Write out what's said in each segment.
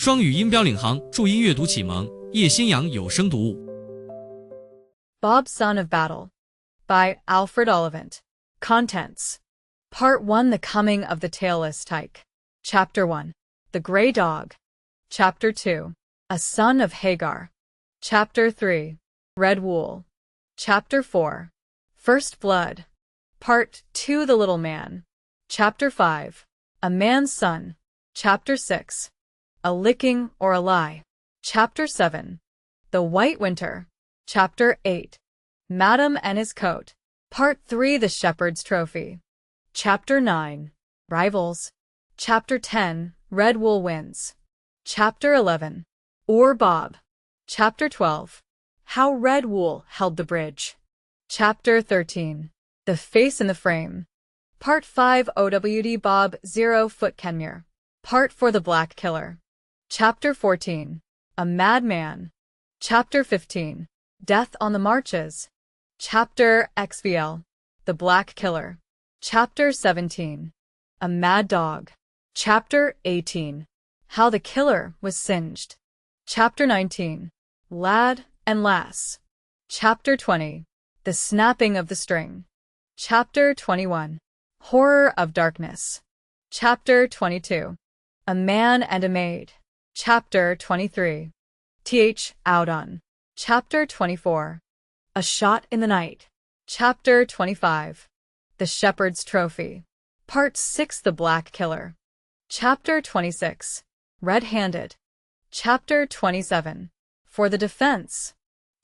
双语音标领航，注音阅读启蒙，叶兴阳有声读物。Bob, Son of Battle by Alfred Ollivant. Contents. Part 1 The Coming of the Tailless Tyke. Chapter 1 The Grey Dog. Chapter 2 A Son of Hagar. Chapter 3 Red Wool. Chapter 4 First Blood. Part 2 The Little Man. Chapter 5 A Man's Son. Chapter 6 A Licking or a Lie. Chapter 7 The White Winter. Chapter 8 Madam and His Coat. Part 3 The Shepherd's Trophy. Chapter 9 Rivals. Chapter 10 Red Wool Wins. Chapter 11 Bob. Chapter 12 How Red Wool Held the Bridge. Chapter 13 The Face in the Frame. Part 5 OWD Bob 0 Foot Kenmure. Part 4 The Black Killer. Chapter 14 A Madman. Chapter 15 Death on the Marches. Chapter XVL The Black Killer. Chapter 17 A Mad Dog. Chapter 18 How the Killer was Singed. Chapter 19 Lad and Lass. Chapter 20 The Snapping of the String. Chapter 21 Horror of Darkness. Chapter 22 A Man and a Maid. Chapter 23 Out on. Chapter 24 A Shot in the Night. Chapter 25 The Shepherd's Trophy. Part 6 The Black Killer. Chapter 26 Red-Handed. Chapter 27 For the Defense.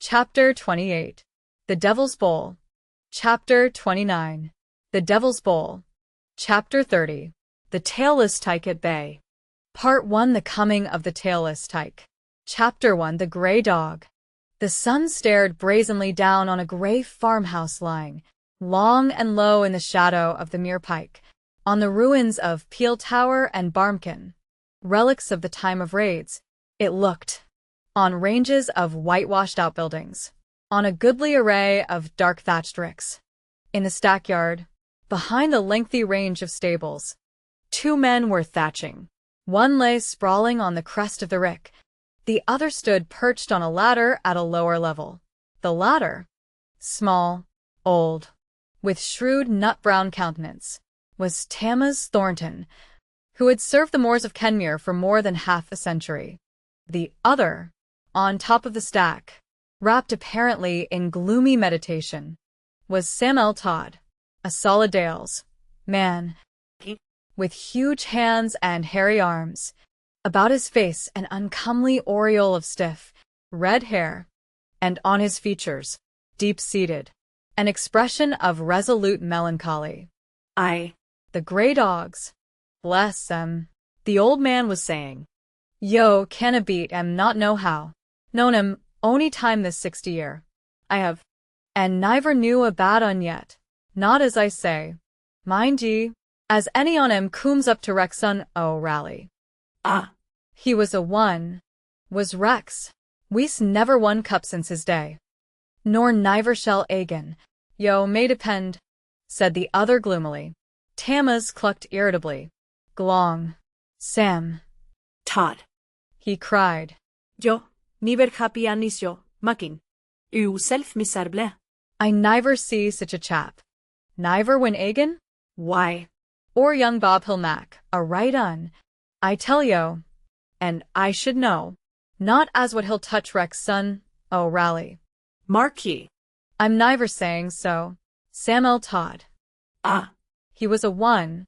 Chapter 28 The Devil's Bowl. Chapter 29 The Devil's Bowl. Chapter 30 The Tailless Tyke at Bay. Part 1 The Coming of the Tailless Tyke. Chapter 1 The Grey Dog. The sun stared brazenly down on a grey farmhouse lying, long and low in the shadow of the Mere Pike, on the ruins of Peel Tower and Barmkin, relics of the time of raids, it looked, on ranges of whitewashed outbuildings, on a goodly array of dark thatched ricks. In the stackyard, behind the lengthy range of stables, 2 men were thatching. One lay sprawling on the crest of the rick. The other stood perched on a ladder at a lower level. The latter, small, old, with shrewd nut-brown countenance, was Tammas Thornton, who had served the moors of Kenmure for more than half a century. The other, on top of the stack, wrapped apparently in gloomy meditation, was Samuel Todd, a solid Dales man, with huge hands and hairy arms, about his face an uncomely aureole of stiff, red hair, and on his features, deep-seated, an expression of resolute melancholy. The grey dogs, bless 'em, the old man was saying. Yo canna beat 'em not know how, known 'em ony time this 60 year. I have, and niver knew a bad un yet, not as I say. Mind ye, as any on 'em cooms up to Rexon O'Rally. He was a one, was Rex. We's never won cup since his day. Nor niver shall again, yo may depend, said the other gloomily. Tammas clucked irritably. Glong. Sam. Todd. He cried. Yo, niver happy anisyo, makin. Self miserable. I niver see such a chap. Niver win again? Why? Or young Bob Hillmack, a right un. I tell yo, and I should know, not as what he'll touch Rex son O'Rally. Mark ye. I'm niver saying so. Samuel Todd. He was a one,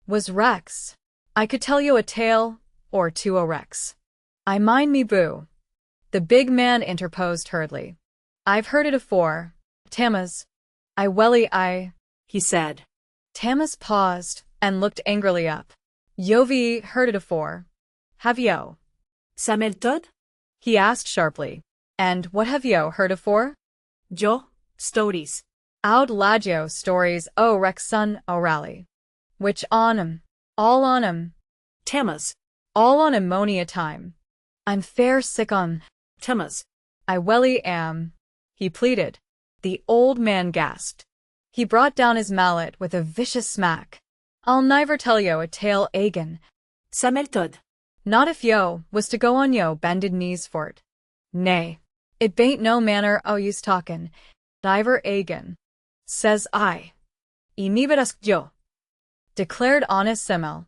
was Rex. I could tell you a tale or two o' Rex. I mind me boo. The big man interposed hurriedly. I've heard it afore, Tammas. He said. Tammas paused and looked angrily up. Yo've heard it afore. Have yo? Samuel Todd? He asked sharply. And what have yo heard afore? Yo, stories. Aud ladyo stories o Rex son O'Rally. Which on 'em? All on 'em. Tammas. All on 'em mony a time. I'm fair sick on. Tammas. I welly am. He pleaded. The old man gasped. He brought down his mallet with a vicious smack. I'll niver tell yo a tale again. Samuel Todd. Not if yo was to go on yo bended knees for't. Nay, it bain't no manner o' use talkin', diver agen, says I. E niver asked yo, declared honest Semel.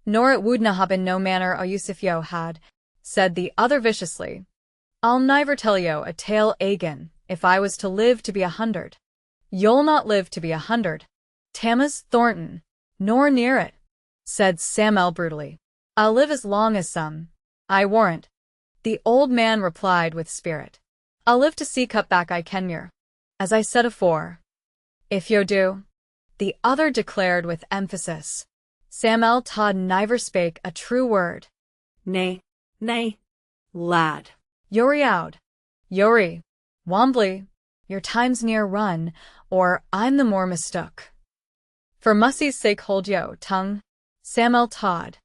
Nor it would na ha been no manner o' use if yo had, said the other viciously. I'll niver tell yo a tale agen, if I was to live to be 100. You'll not live to be 100. Tammas Thornton, nor near it, said Sam'el brutally. I'll live as long as some, I warrant. The old man replied with spirit. I'll live to see cut back I Kenmure. As I said afore. If yo do, the other declared with emphasis. Sam'el Todd niver spake a true word. Nay, nay, lad. Yori out. Yori. Wombly, your time's near run, or I'm the more mistook. For Mussie's sake hold yo tongue, Sam'el Todd.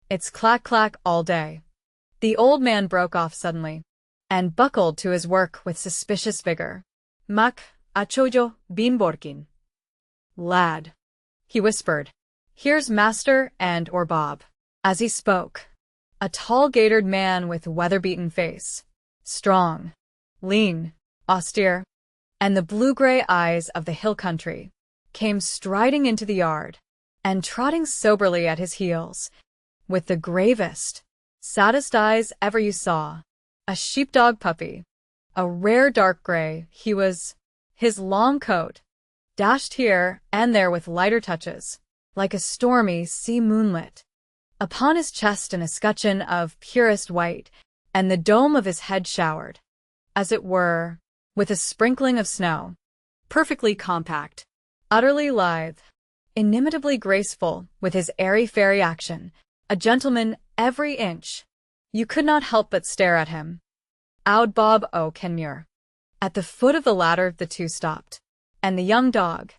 It's clack-clack all day. The old man broke off suddenly, and buckled to his work with suspicious vigor. Mak, achoyo, bin borkin. Lad, he whispered, here's Master and or Bob. As he spoke, a tall-gaitered man with weather-beaten face, strong, lean, austere, and the blue-gray eyes of the hill country, came striding into the yard, and trotting soberly at his heels, with the gravest, saddest eyes ever you saw, a sheepdog puppy, a rare dark gray he was, his long coat, dashed here and there with lighter touches, like a stormy sea moonlit. Upon his chest an escutcheon of purest white, and the dome of his head showered, as it were, with a sprinkling of snow. Perfectly compact, utterly lithe, inimitably graceful with his airy-fairy action, a gentleman every inch. You could not help but stare at him. Owd Bob o' Kenmure. At the foot of the ladder the two stopped, and the young dog,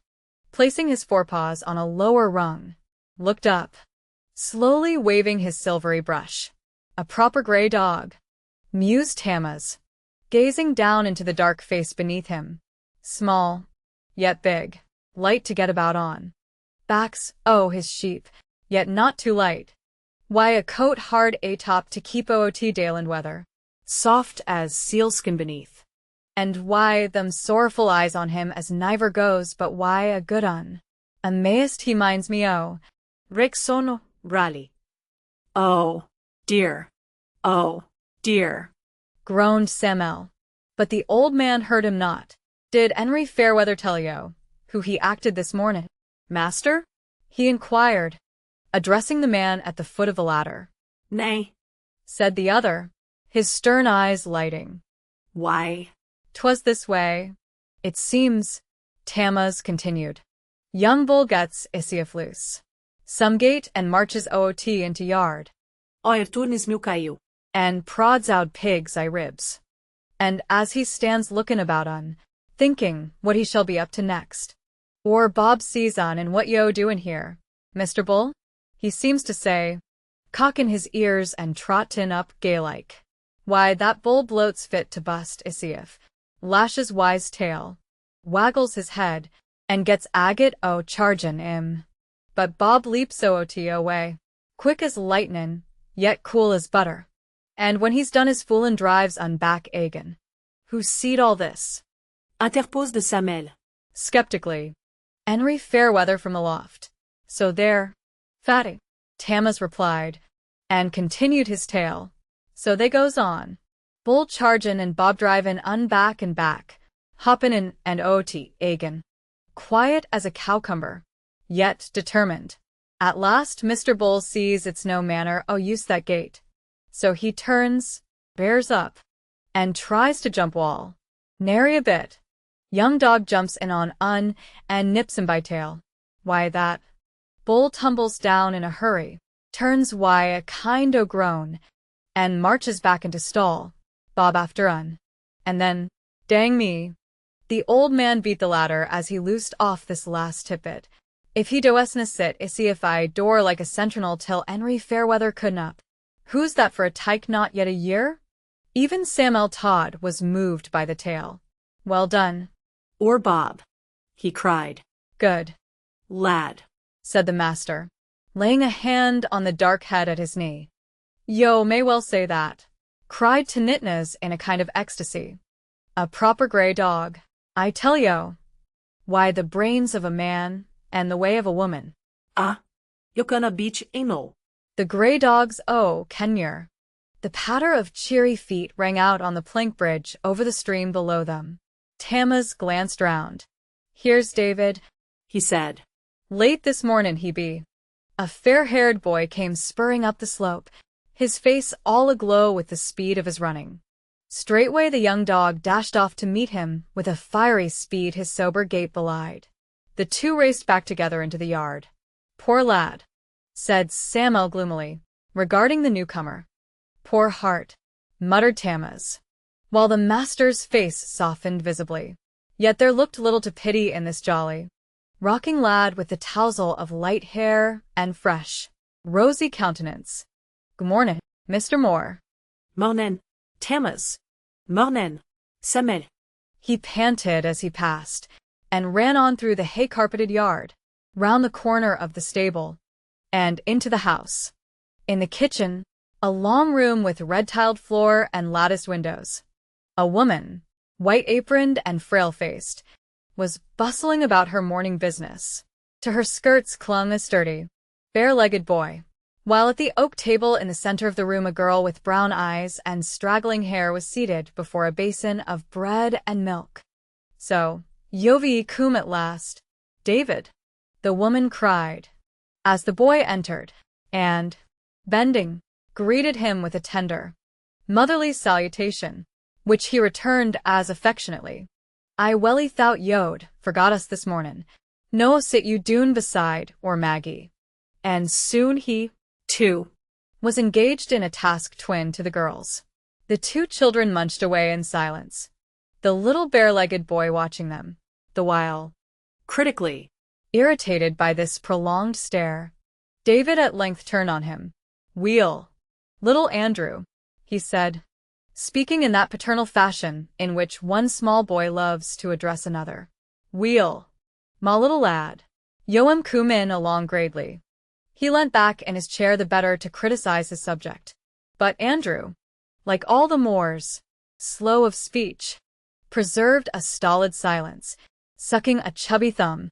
placing his forepaws on a lower rung, looked up, slowly waving his silvery brush. A proper grey dog, mused Tammas, gazing down into the dark face beneath him. Small, yet big, light to get about on. Backs, oh, his sheep, yet not too light. Why, a coat hard atop to keep oot Dayland weather, soft as sealskin beneath. And why, them sorrowful eyes on him as niver goes, but why, a good un. Amazed he minds me o'. Rick sono, rally. Oh, dear. Oh, dear. Groaned Sam'el. But the old man heard him not. Did Henry Fairweather tell yo who he acted this morning, master? He inquired, addressing the man at the foot of the ladder. Nay, said the other, his stern eyes lighting. Why? 'Twas this way. It seems, Tammas continued. Young bull gets Isiaf loose. Some gate and marches oot into yard. Oir turnis miu caiu. And prods out pigs I ribs. And as he stands lookin' about on, thinking what he shall be up to next. Or Bob sees on and what yo doin' here, Mr. Bull? He seems to say, cockin' his ears and trottin' up gay-like. Why, that bull bloats fit to bust Isiaf, lashes wise tail, waggles his head, and gets agate o' chargin' 'im. But Bob leaps oot away, quick as lightnin', yet cool as butter. And when he's done his foolin' drives on back agen. Who seed all this? Interpose de Sam'el. Skeptically. Henry Fairweather from the loft. So there, fatty, Tammas replied, and continued his tale. So they goes on. Bull chargin' and Bob drivin' back and back, hoppin' in and oot agen. Quiet as a cowcumber, yet determined. At last Mr. Bull sees it's no manner o' use that gate. So he turns, bears up, and tries to jump wall. Nary a bit. Young dog jumps in on and nips him by tail. Why that? Bull tumbles down in a hurry, turns why a kind o' groan, and marches back into stall, Bob after and then, dang me. The old man beat the ladder as he loosed off this last tippet. If he doesna sit issy if I door like a sentinel till Henry Fairweather couldn't up. Who's that for a tyke not yet a year? Even Sam'el Todd was moved by the tale. Well done. Or Bob, he cried. Good. Lad, said the master, laying a hand on the dark head at his knee. Yo may well say that, cried Tanitnas in a kind of ecstasy. A proper grey dog, I tell yo. Why, the brains of a man, and the way of a woman. Ah, jag kunna beach eno. The grey dog's Kenyer. The patter of cheery feet rang out on the plank bridge over the stream below them. Tamas glanced round. Here's David, he said. Late this mornin' he be. A fair-haired boy came spurring up the slope, his face all aglow with the speed of his running. Straightway the young dog dashed off to meet him with a fiery speed his sober gait belied. The two raced back together into the yard. Poor lad, said Samuel gloomily, regarding the newcomer. Poor heart, muttered Tamas, while the master's face softened visibly. Yet there looked little to pity in this jolly, rocking lad with the tousle of light hair and fresh, rosy countenance. Good mornin', Mr. Moore. Mornin', Tamas. Mornin', Samuel. He panted as he passed, and ran on through the hay-carpeted yard, round the corner of the stable, and into the house. In the kitchen, a long room with red-tiled floor and latticed windows. A woman, white-aproned and frail-faced, was bustling about her morning business. To her skirts clung a sturdy, bare-legged boy, while at the oak table in the center of the room a girl with brown eyes and straggling hair was seated before a basin of bread and milk. So, Yovi cum at last, David, the woman cried, as the boy entered, and, bending, greeted him with a tender, motherly salutation, which he returned as affectionately. I welly thout yo'd forgot us this mornin'. No sit you doon beside or Maggie. And soon he, too, was engaged in a task twin to the girls. The two children munched away in silence, the little bare-legged boy watching them, the while, critically, irritated by this prolonged stare. David at length turned on him. Wheel, little Andrew, he said, speaking in that paternal fashion in which one small boy loves to address another. Wheel, my little lad. Yoam cum in along gravely. He leant back in his chair the better to criticize his subject. But Andrew, like all the Moors, slow of speech, preserved a stolid silence, sucking a chubby thumb,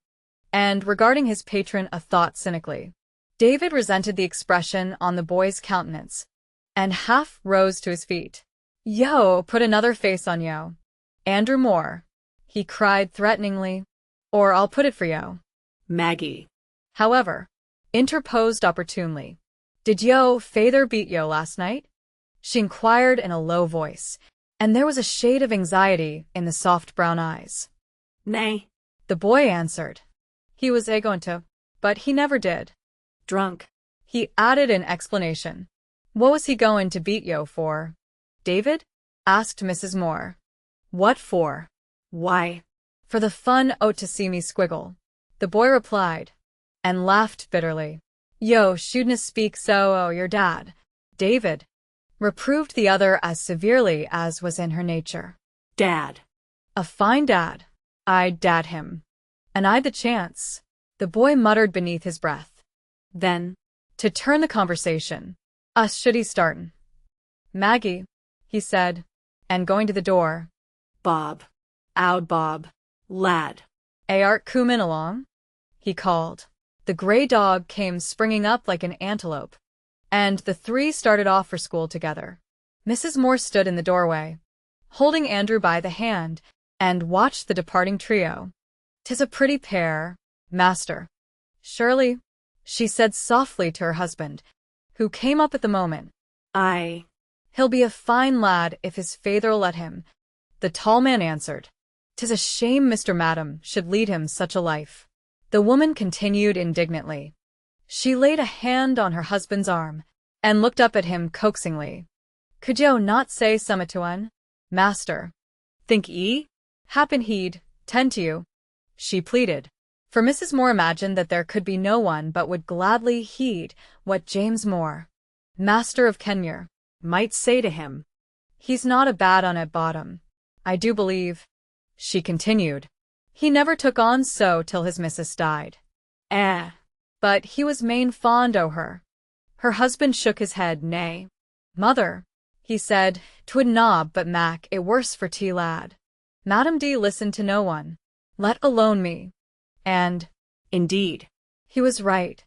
and regarding his patron a thought cynically. David resented the expression on the boy's countenance, and half rose to his feet. Yo, put another face on yo. Andrew Moore, he cried threateningly, or I'll put it for yo. Maggie, however, interposed opportunely. Did yo feyther beat yo last night? She inquired in a low voice, and there was a shade of anxiety in the soft brown eyes. Nay, the boy answered. He was going to, but he never did. Drunk, he added in explanation. What was he going to beat yo for? David? Asked Mrs. Moore. What for? Why? For the fun to see me squiggle, the boy replied, and laughed bitterly. Yo, shouldn't speak so your dad. David reproved the other as severely as was in her nature. Dad. A fine dad. I'd dad him. And I'd the chance, the boy muttered beneath his breath. Then, to turn the conversation, us should he startin'. Maggie, he said, and going to the door. Bob. Owd Bob. Lad. Art cumin along? He called. The gray dog came springing up like an antelope, and the three started off for school together. Mrs. Moore stood in the doorway, holding Andrew by the hand, and watched the departing trio. 'Tis a pretty pair, master. Surely, she said softly to her husband, who came up at the moment. He'll be a fine lad if his feyther'll let him, the tall man answered. 'Tis a shame Mr. Madam should lead him such a life. The woman continued indignantly. She laid a hand on her husband's arm, and looked up at him coaxingly. Could yo not say summat to un, master? Think ye? Happen he'd tend to you, she pleaded. For Mrs. Moore imagined that there could be no one but would gladly heed what James Moore, master of Kenyer, might say to him. He's not a bad un at bottom, I do believe, she continued. He never took on so till his missus died. But he was main fond o' her. Her husband shook his head. Nay, Mother, he said, 'twould knob but Mac it worse for tea lad. Madam D listened to no one, let alone me. And, Indeed. he was right.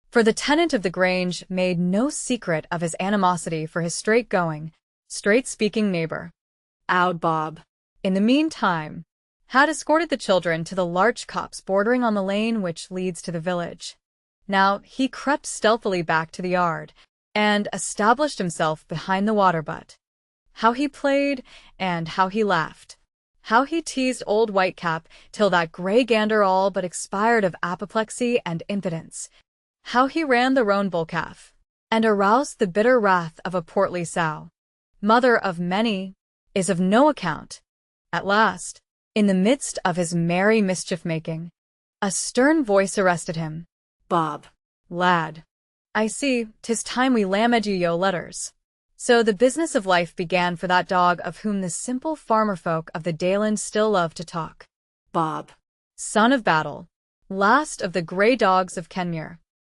For the tenant of the Grange made no secret of his animosity for his straight-going, straight-speaking neighbor. Owd Bob, In the meantime, had escorted the children to the larch copse bordering on the lane which leads to the village. Now he crept stealthily back to the yard, and established himself behind the water butt. How he played, and how he laughed. How he teased old Whitecap till that grey gander all but expired of apoplexy and impotence. How he ran the roan bull-calf, and aroused the bitter wrath of a portly sow. Mother of many, is of no account. At last, in the midst of his merry mischief-making, a stern voice arrested him. Bob, Lad, I see, 'tis time we lammed you yo letters. So the business of life began for that dog of whom the simple farmer folk of the Dayland still love to talk. Bob, Son of Battle, last of the grey dogs of Kenmure.